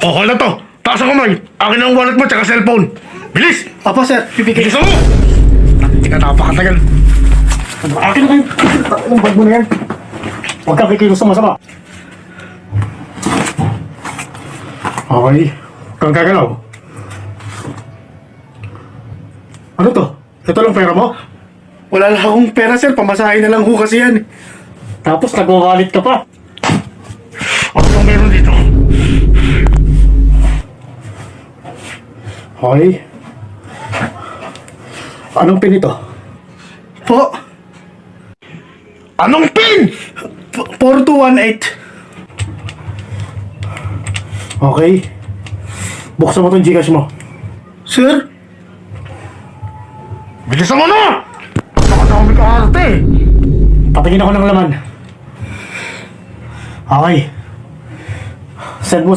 Oh, hala to. Taas ang kamay. Akin ang wallet mo tsaka cellphone. Bilis! Opo, sir. Pipigil. Bilis mo! Hindi ka napakatagal. Akin na kayo. Anong bag mo na yan? Huwag kang kikilos sa masama. Okay. Kang gagalaw. Ano to? Ito lang pera mo? Wala lang akong pera, sir. Pamasahin na lang ho kasi yan. Tapos nag-wallet ka pa. Ano pang meron dito? Okay. Anong pin ito? Po. Anong pin? 4218. Okay. Buksan mo tong Gcash mo. Sir? Bilisan mo na! Nakadami ka arte eh. Patingin ako ng laman. Okay. Send mo sa